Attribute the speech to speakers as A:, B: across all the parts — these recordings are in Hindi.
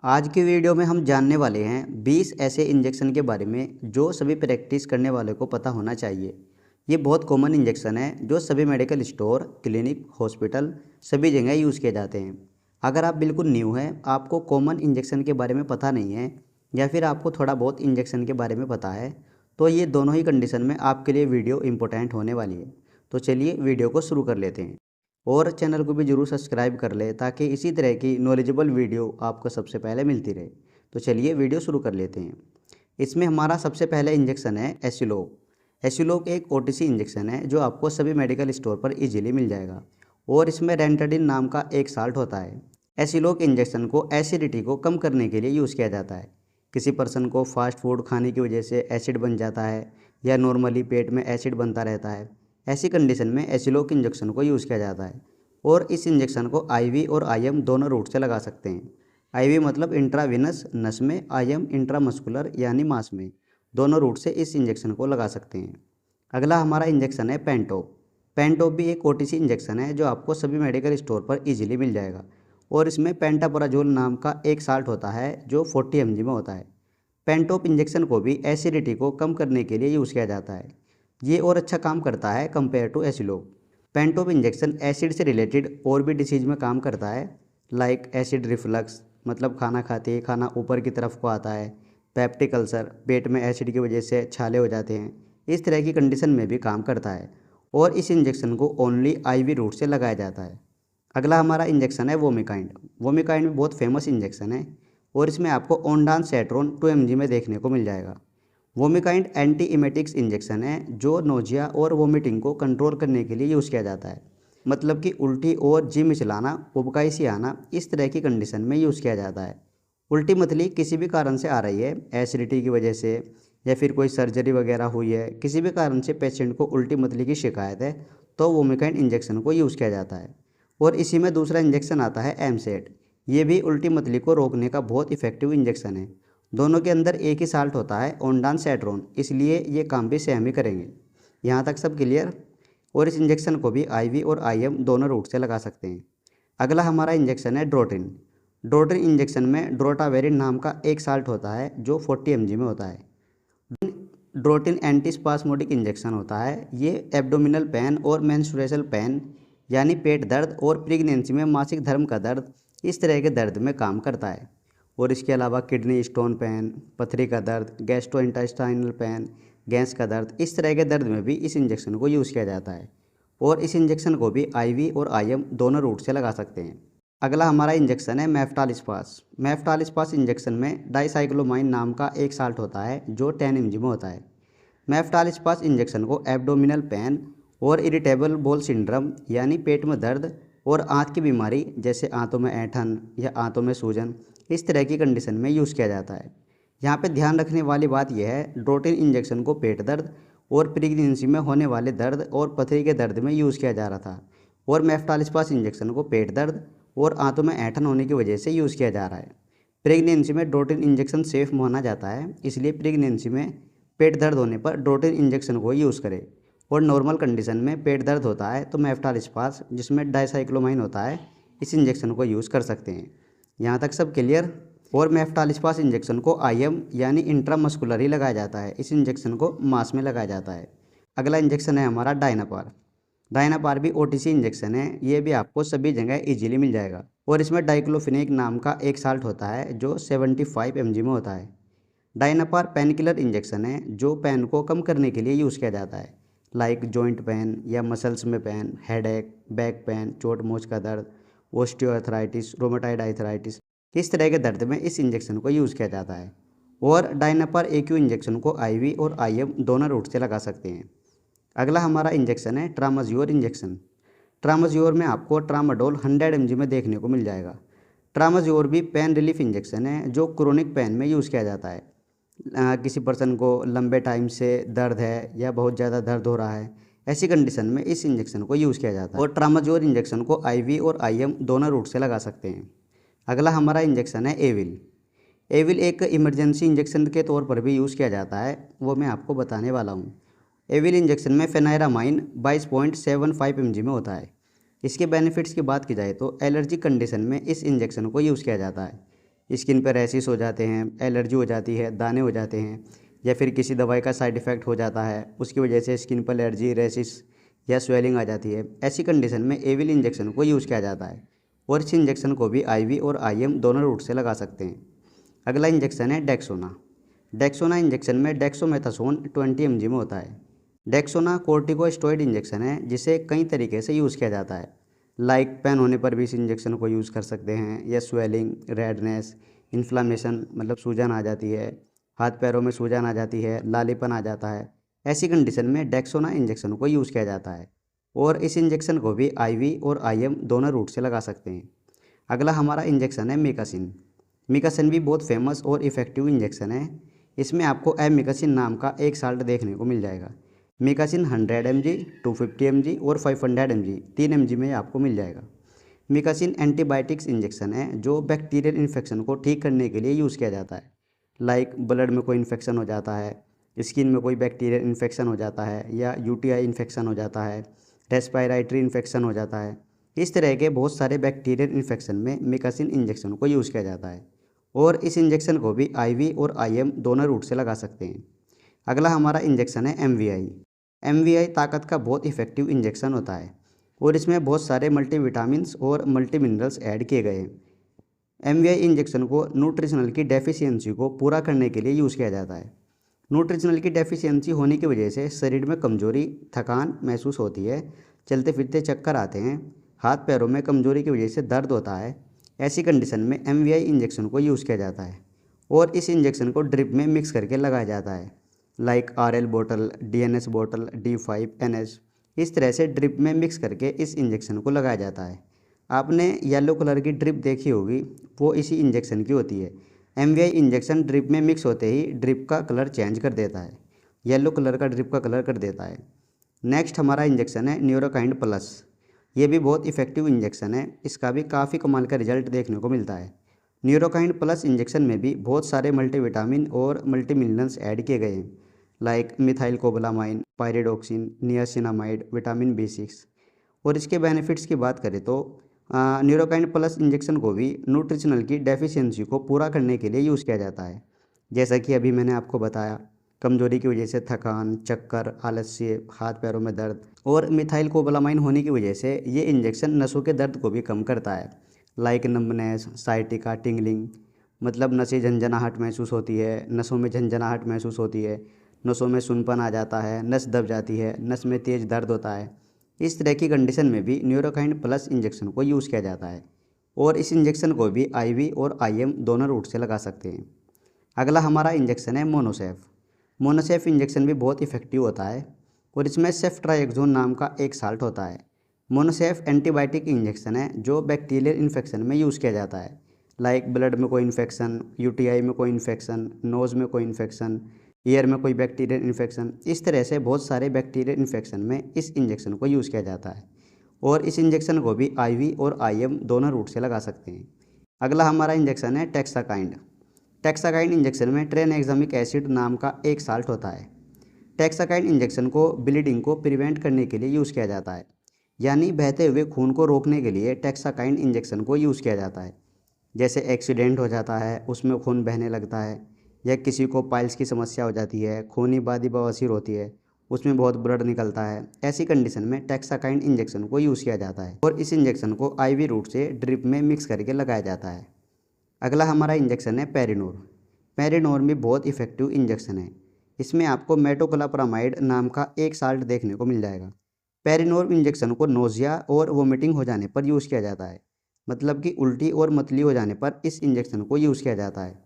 A: आज की वीडियो में हम जानने वाले हैं 20 ऐसे इंजेक्शन के बारे में जो सभी प्रैक्टिस करने वाले को पता होना चाहिए। ये बहुत कॉमन इंजेक्शन है जो सभी मेडिकल स्टोर, क्लिनिक, हॉस्पिटल सभी जगह यूज़ किए जाते हैं। अगर आप बिल्कुल न्यू हैं, आपको कॉमन इंजेक्शन के बारे में पता नहीं है या फिर आपको थोड़ा बहुत इंजेक्शन के बारे में पता है, तो ये दोनों ही कंडीशन में आपके लिए वीडियो इम्पोर्टेंट होने वाली है। तो चलिए वीडियो को शुरू कर लेते हैं और चैनल को भी ज़रूर सब्सक्राइब कर ले ताकि इसी तरह की नॉलेजेबल वीडियो आपको सबसे पहले मिलती रहे। तो चलिए वीडियो शुरू कर लेते हैं। इसमें हमारा सबसे पहला इंजेक्शन है एसिलोक। एसिलोक एक ओटीसी इंजेक्शन है जो आपको सभी मेडिकल स्टोर पर इजीली मिल जाएगा और इसमें रेंटाडिन नाम का एक साल्ट होता है। एसिलोक इंजेक्शन को एसिडिटी को कम करने के लिए यूज़ किया जाता है। किसी पर्सन को फास्ट फूड खाने की वजह से एसिड बन जाता है या नॉर्मली पेट में एसिड बनता रहता है, ऐसी कंडीशन में एसिलोक इंजेक्शन को यूज़ किया जाता है और इस इंजेक्शन को आईवी और आईएम दोनों रूट से लगा सकते हैं। आईवी मतलब इंट्रावेनस नस में, आईएम इंट्रामस्कुलर यानी मांस में, दोनों रूट से इस इंजेक्शन को लगा सकते हैं। अगला हमारा इंजेक्शन है पेंटोप। पेंटोप भी एक ओटीसी इंजेक्शन है जो आपको सभी मेडिकल स्टोर पर इजीली मिल जाएगा और इसमें पेंटापराजोल नाम का एक साल्ट होता है जो 40 mg में होता है। पेंटोप इंजेक्शन को भी एसिडिटी को कम करने के लिए यूज़ किया जाता है। ये और अच्छा काम करता है कंपेयर टू एसिलोक। पेंटोप इंजेक्शन एसिड से रिलेटेड और भी डिसीज में काम करता है, लाइक एसिड रिफ्लक्स मतलब खाना खाते ही खाना ऊपर की तरफ को आता है, पेप्टिक अल्सर पेट में एसिड की वजह से छाले हो जाते हैं, इस तरह की कंडीशन में भी काम करता है और इस इंजेक्शन को ओनली आईवी रूट से लगाया जाता है। अगला हमारा इंजेक्शन है वोमिकाइंड। वोमिकाइंड भी बहुत फेमस इंजेक्शन है और इसमें आपको ओंडान सेट्रोन 2 mg में देखने को मिल जाएगा। वोमिकाइंड एंटी इमेटिक्स इंजेक्शन है जो नोजिया और वोमिटिंग को कंट्रोल करने के लिए यूज़ किया जाता है। मतलब कि उल्टी और जी मिचलाना, उबकाई सी आना, इस तरह की कंडीशन में यूज़ किया जाता है। उल्टी मतली किसी भी कारण से आ रही है, एसिडिटी की वजह से या फिर कोई सर्जरी वगैरह हुई है, किसी भी कारण से पेशेंट को उल्टी मतली की शिकायत है, तो वोमिकाइंड इंजेक्शन को यूज़ किया जाता है। और इसी में दूसरा इंजेक्शन आता है एमसेट। ये भी उल्टी मतली को रोकने का बहुत इफेक्टिव इंजेक्शन है। दोनों के अंदर एक ही साल्ट होता है ओंडान सेट्रोन, इसलिए ये काम भी सेम ही करेंगे। यहाँ तक सब क्लियर। और इस इंजेक्शन को भी आईवी और आईएम दोनों रूट से लगा सकते हैं। अगला हमारा इंजेक्शन है ड्रोटिन। ड्रोटिन इंजेक्शन में ड्रोटावेरिन नाम का एक साल्ट होता है जो 40 mg में होता है। ड्रोटिन एंटीस्पास्मोडिक इंजेक्शन होता है। ये एब्डोमिनल पेन और मेंस्ट्रुएशनल पेन यानी पेट दर्द और प्रेगनेंसी में मासिक धर्म का दर्द, इस तरह के दर्द में काम करता है। और इसके अलावा किडनी स्टोन पेन, पथरी का दर्द, गैस्ट्रोइंटेस्टाइनल पेन, गैस का दर्द, इस तरह के दर्द में भी इस इंजेक्शन को यूज़ किया जाता है और इस इंजेक्शन को भी आईवी और आईएम दोनों रूट से लगा सकते हैं। अगला हमारा इंजेक्शन है मेफ्टालिस्पास। मेफ्टालिस्पास इंजेक्शन में डाइसाइक्लोमाइन नाम का एक साल्ट होता है जो 10 mg में होता है। मेफ्टालिस्पास इंजेक्शन को एब्डोमिनल पेन और इरिटेबल बोल सिंड्रम यानी पेट में दर्द और आंत की बीमारी जैसे आंतों में ऐंठन या आंतों में सूजन, इस तरह की कंडीशन में यूज़ किया जाता है। यहाँ पे ध्यान रखने वाली बात यह है, ड्रोटिन इंजेक्शन को पेट दर्द और प्रेगनेंसी में होने वाले दर्द और पथरी के दर्द में यूज़ किया जा रहा था और मेफ्टालिस्पास इंजेक्शन को पेट दर्द और आंतों में ऐंठन होने की वजह से यूज़ किया जा रहा है। प्रेगनेंसी में ड्रोटिन इंजेक्शन सेफ माना जाता है, इसलिए प्रेगनेंसी में पेट दर्द होने पर ड्रोटिन इंजेक्शन को यूज़ करें और नॉर्मल कंडीशन में पेट दर्द होता है तो मेफ्टालिस्पास जिसमें डाइसाइक्लोमाइन होता है, इस इंजेक्शन को यूज़ कर सकते हैं। यहाँ तक सब क्लियर। और मेफ्टालिस्पास इंजेक्शन को आईएम यानी इंट्रामस्कुलर ही लगाया जाता है, इस इंजेक्शन को मांस में लगाया जाता है। अगला इंजेक्शन है हमारा डायनापार। डायनापार भी ओटीसी इंजेक्शन है, ये भी आपको सभी जगह इजीली मिल जाएगा और इसमें डाइक्लोफिनेक नाम का एक साल्ट होता है जो 75 mg में होता है। डायनापार पेन किलर इंजेक्शन है जो पेन को कम करने के लिए यूज़ किया जाता है, लाइक जॉइंट पेन या मसल्स में पेन, हेडेक, बैक पेन, चोट मोच का दर्द, ओस्टियोआर्थराइटिस, रोमेटाइड आर्थराइटिस, इस तरह के दर्द में इस इंजेक्शन को यूज़ किया जाता है। और डायनापार एक्यू इंजेक्शन को आईवी और आईएम दोनों रूट से लगा सकते हैं। अगला हमारा इंजेक्शन है ट्रामाज्योर इंजेक्शन। ट्रामाज्योर में आपको ट्रामाडोल 100 mg में देखने को मिल जाएगा। ट्रामाज्योर भी पेन रिलीफ इंजेक्शन है जो क्रोनिक पेन में यूज़ किया जाता है। किसी पर्सन को लंबे टाइम से दर्द है या बहुत ज़्यादा दर्द हो रहा है, ऐसी कंडीशन में इस इंजेक्शन को यूज़ किया जाता है और ट्रामाज्योर इंजेक्शन को आईवी और आईएम दोनों रूट से लगा सकते हैं। अगला हमारा इंजेक्शन है एविल। एविल एक इमरजेंसी इंजेक्शन के तौर पर भी यूज़ किया जाता है, वो मैं आपको बताने वाला हूँ। एविल इंजेक्शन में फेनाइरामाइन 22.75 mg में होता है। इसके बेनिफिट्स की बात की जाए तो एलर्जी कंडीशन में इस इंजेक्शन को यूज़ किया जाता है। स्किन पर रैशेस हो जाते हैं, एलर्जी हो जाती है, दाने हो जाते हैं, या फिर किसी दवाई का साइड इफ़ेक्ट हो जाता है, उसकी वजह से स्किन पर एलर्जी, रैशेस या स्वेलिंग आ जाती है, ऐसी कंडीशन में एविल इंजेक्शन को यूज़ किया जाता है। और इस इंजेक्शन को भी आईवी और आईएम दोनों रूट से लगा सकते हैं। अगला इंजेक्शन है डेक्सोना। डेक्सोना इंजेक्शन में डेक्सोमेथासोन 20 mg में होता है। डेक्सोना कोर्टिकोस्टेरॉइड इंजेक्शन है जिसे कई तरीके से यूज़ किया जाता है। लाइक पेन होने पर भी इस इंजेक्शन को यूज़ कर सकते हैं, या स्वेलिंग, रेडनेस, इन्फ्लामेशन मतलब सूजन आ जाती है, हाथ पैरों में सूजन आ जाती है, लालीपन आ जाता है, ऐसी कंडीशन में डेक्सोना इंजेक्शन को यूज़ किया जाता है। और इस इंजेक्शन को भी आईवी और आईएम दोनों रूट से लगा सकते हैं। अगला हमारा इंजेक्शन है मिकासिन। मिकासिन भी बहुत फेमस और इफ़ेक्टिव इंजेक्शन है। इसमें आपको एमिकासिन नाम का एक साल्ट देखने को मिल जाएगा। मिकासिन 100 mg, 250 mg और 500 mg 3 mg में आपको मिल जाएगा। मिकासिन एंटीबायोटिक्स इंजेक्शन है जो बैक्टीरियल इन्फेक्शन को ठीक करने के लिए यूज़ किया जाता है। लाइक ब्लड में कोई इन्फेक्शन हो जाता है, स्किन में कोई बैक्टीरियल इन्फेक्शन हो जाता है, या यूटीआई इन्फेक्शन हो जाता है, रेस्पिरेटरी इन्फेक्शन हो जाता है। इस तरह के बहुत सारे बैक्टीरियल इन्फेक्शन में मिकासिन इंजेक्शन को यूज़ किया जाता है। और इस इंजेक्शन को भी आईवी और आईएम दोनों रूट से लगा सकते हैं। अगला हमारा इंजेक्शन है एमवीआई। एमवीआई ताकत का बहुत इफेक्टिव इंजेक्शन होता है और इसमें बहुत सारे मल्टीविटामिन्स और मल्टी मिनरल्स ऐड किए गए हैं। एमवीआई इंजेक्शन को न्यूट्रिशनल की डेफिशिएंसी को पूरा करने के लिए यूज़ किया जाता है। न्यूट्रिशनल की डेफिशिएंसी होने की वजह से शरीर में कमजोरी, थकान महसूस होती है, चलते फिरते चक्कर आते हैं, हाथ पैरों में कमजोरी की वजह से दर्द होता है। ऐसी कंडीशन में एमवीआई इंजेक्शन को यूज़ किया जाता है और इस इंजेक्शन को ड्रिप में मिक्स करके लगाया जाता है। लाइक आरएल बोतल, डीएनएस बोतल, D5NS, इस तरह से ड्रिप में मिक्स करके इस इंजेक्शन को लगाया जाता है। आपने येलो कलर की ड्रिप देखी होगी, वो इसी इंजेक्शन की होती है। एमवीआई इंजेक्शन ड्रिप में मिक्स होते ही ड्रिप का कलर चेंज कर देता है, येलो कलर का ड्रिप का कलर कर देता है। नेक्स्ट हमारा इंजेक्शन है न्यूरोकाइंड प्लस। ये भी बहुत इफेक्टिव इंजेक्शन है, इसका भी काफ़ी कमाल का रिजल्ट देखने को मिलता है। न्यूरोकाइंड प्लस इंजेक्शन में भी बहुत सारे मल्टीविटामिन और मल्टी मिनरल्स ऐड किए गए हैं, like methyl cobalamin, pyridoxine, niacinamide, vitamin B6। और इसके बेनिफिट्स की बात करें तो न्यूरोकाइंड प्लस इंजेक्शन को भी न्यूट्रिशनल की डेफिशिएंसी को पूरा करने के लिए यूज़ किया जाता है। जैसा कि अभी मैंने आपको बताया, कमजोरी की वजह से थकान, चक्कर, आलस्य, हाथ पैरों में दर्द, और मिथाइल कोबालामाइन होने की वजह से ये इंजेक्शन नसों के दर्द को भी कम करता है, लाइक नंबनेस, साइटिका, टिंगलिंग, मतलब नसें झंझनाहट महसूस होती है, नसों में झंझनाहट महसूस होती है, नसों में सुनपन आ जाता है, नस दब जाती है, नस में तेज़ दर्द होता है। इस तरह की कंडीशन में भी न्यूरोकाइंड प्लस इंजेक्शन को यूज़ किया जाता है और इस इंजेक्शन को भी आईवी और आईएम दोनों रूट से लगा सकते हैं। अगला हमारा इंजेक्शन है मोनोसेफ। मोनोसेफ इंजेक्शन भी बहुत इफेक्टिव होता है और इसमें सेफ्ट्राइक्सोन नाम का एक साल्ट होता है। मोनोसेफ एंटीबायोटिक इंजेक्शन है जो बैक्टीरियल इन्फेक्शन में यूज़ किया जाता है, लाइक ब्लड में कोई इन्फेक्शन, यूटीआई में कोई इन्फेक्शन, नोज़ में कोई इन्फेक्शन, ईयर में कोई बैक्टीरियल इन्फेक्शन। इस तरह से बहुत सारे बैक्टीरियल इन्फेक्शन में इस इंजेक्शन को यूज़ किया जाता है और इस इंजेक्शन को भी आईवी और आईएम दोनों रूट से लगा सकते हैं। अगला हमारा इंजेक्शन है टेक्साकाइंड। टेक्साकाइंड इंजेक्शन में ट्रेनएग्जामिक एसिड नाम का एक साल्ट होता है। टेक्साकाइंड इंजेक्शन को ब्लीडिंग को प्रिवेंट करने के लिए यूज़ किया जाता है, यानी बहते हुए खून को रोकने के लिए टेक्साकाइंड इंजेक्शन को यूज़ किया जाता है। जैसे एक्सीडेंट हो जाता है, उसमें खून बहने लगता है, या किसी को पाइल्स की समस्या हो जाती है, खूनी बादी बवासीर होती है, उसमें बहुत ब्लड निकलता है, ऐसी कंडीशन में टेक्साकाइंड इंजेक्शन को यूज़ किया जाता है और इस इंजेक्शन को आईवी रूट से ड्रिप में मिक्स करके लगाया जाता है। अगला हमारा इंजेक्शन है पेरिनोर। पेरिनोर भी बहुत इफेक्टिव इंजेक्शन है। इसमें आपको मेटोक्लोप्रामाइड नाम का एक साल्ट देखने को मिल जाएगा। पेरिनोर इंजेक्शन को नोज़िया और वोमिटिंग हो जाने पर यूज़ किया जाता है, मतलब कि उल्टी और मतली हो जाने पर इस इंजेक्शन को यूज़ किया जाता है।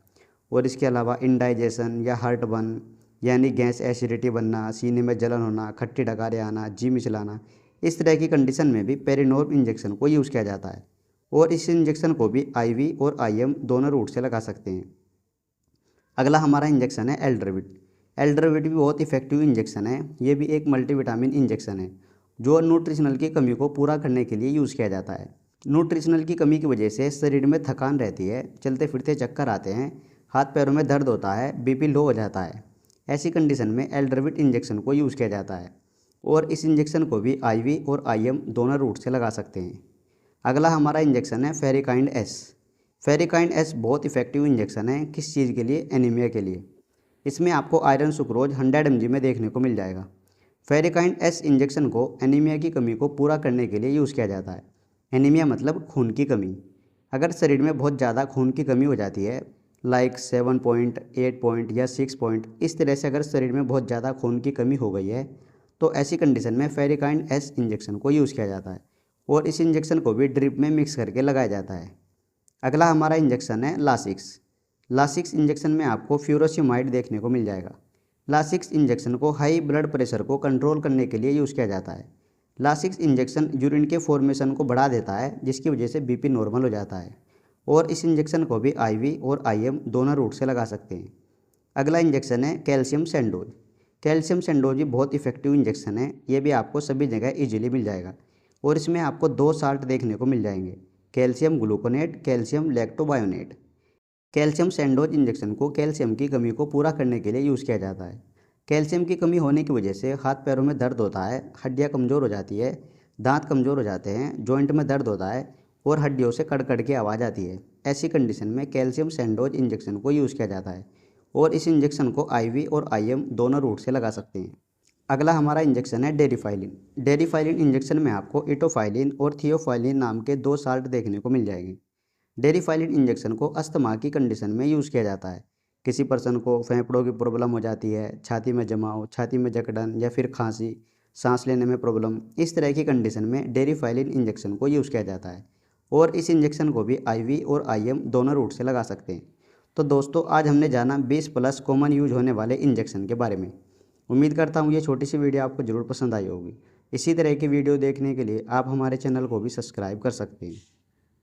A: और इसके अलावा इंडाइजेशन या हार्ट बर्न, यानी गैस एसिडिटी बनना, सीने में जलन होना, खट्टी डकारें आना, जी मिचलाना, इस तरह की कंडीशन में भी पेरिनोर इंजेक्शन को यूज़ किया जाता है और इस इंजेक्शन को भी आईवी और आईएम दोनों रूट से लगा सकते हैं। अगला हमारा इंजेक्शन है एल्ड्रेविट। एल्ड्रेविट भी बहुत इफेक्टिव इंजेक्शन है। ये भी एक मल्टीविटामिन इंजेक्शन है जो न्यूट्रिशनल की कमी को पूरा करने के लिए यूज़ किया जाता है। न्यूट्रिशनल की कमी की वजह से शरीर में थकान रहती है, चलते फिरते चक्कर आते हैं, हाथ पैरों में दर्द होता है, बीपी लो हो जाता है। ऐसी कंडीशन में एल्ड्रेविट इंजेक्शन को यूज़ किया जाता है और इस इंजेक्शन को भी आईवी और आईएम दोनों रूट से लगा सकते हैं। अगला हमारा इंजेक्शन है फेरिकाइंड एस। फेरिकाइन एस बहुत इफेक्टिव इंजेक्शन है। किस चीज़ के लिए? एनीमिया के लिए। इसमें आपको आयरन सुक्रोज 100 mg में देखने को मिल जाएगा। फेरिकाइन एस इंजेक्शन को एनीमिया की कमी को पूरा करने के लिए यूज़ किया जाता है। एनीमिया मतलब खून की कमी। अगर शरीर में बहुत ज़्यादा खून की कमी हो जाती है, लाइक 7 पॉइंट, 8 पॉइंट या 6 पॉइंट, इस तरह से अगर शरीर में बहुत ज़्यादा खून की कमी हो गई है तो ऐसी कंडीशन में फेरिकाइन एस इंजेक्शन को यूज़ किया जाता है और इस इंजेक्शन को भी ड्रिप में मिक्स करके लगाया जाता है। अगला हमारा इंजेक्शन है लासिक्स। लासिक्स इंजेक्शन में आपको फ्यूरोसिमाइड देखने को मिल जाएगा। लासिक्स इंजेक्शन को हाई ब्लड प्रेशर को कंट्रोल करने के लिए यूज़ किया जाता है। लासिक्स इंजेक्शन यूरिन के फॉर्मेशन को बढ़ा देता है, जिसकी वजह से बीपी नॉर्मल हो जाता है और इस इंजेक्शन को भी आईवी और आईएम दोनों रूट से लगा सकते हैं। अगला इंजेक्शन है कैल्शियम सैंडोज। कैल्शियम सैंडोज भी बहुत इफेक्टिव इंजेक्शन है। ये भी आपको सभी जगह इजीली मिल जाएगा और इसमें आपको 2 साल्ट देखने को मिल जाएंगे, calcium gluconate, calcium lactobionate. Calcium Sandoz injection को कैल्शियम की कमी को पूरा करने के लिए यूज़ किया जाता है। कैल्शियम की कमी होने की वजह से हाथ पैरों में दर्द होता है, हड्डियाँ कमज़ोर हो जाती है, दांत कमज़ोर हो जाते हैं, जॉइंट में दर्द होता है और हड्डियों से कड़ की आवाज़ आती है। ऐसी कंडीशन में कैल्शियम सैंडोज इंजेक्शन को यूज़ किया जाता है और इस इंजेक्शन को आईवी और आईएम दोनों रूट से लगा सकते हैं। अगला हमारा इंजेक्शन है डेरिफाइलिन। डेरिफाइलिन इंजेक्शन में आपको इटोफाइलिन और थियोफाइलिन नाम के 2 साल्ट देखने को मिल जाएंगे। डेरिफाइलिन इंजेक्शन को अस्थमा की कंडीशन में यूज़ किया जाता है। किसी पर्सन को फेफड़ों की प्रॉब्लम हो जाती है, छाती में जमाव, छाती में जकड़न या फिर खांसी, सांस लेने में प्रॉब्लम, इस तरह की कंडीशन में डेरिफाइलिन इंजेक्शन को यूज़ किया जाता है और इस इंजेक्शन को भी आईवी और आईएम दोनों रूट से लगा सकते हैं। तो दोस्तों, आज हमने जाना 20+ कॉमन यूज होने वाले इंजेक्शन के बारे में। उम्मीद करता हूँ ये छोटी सी वीडियो आपको ज़रूर पसंद आई होगी। इसी तरह की वीडियो देखने के लिए आप हमारे चैनल को भी सब्सक्राइब कर सकते हैं।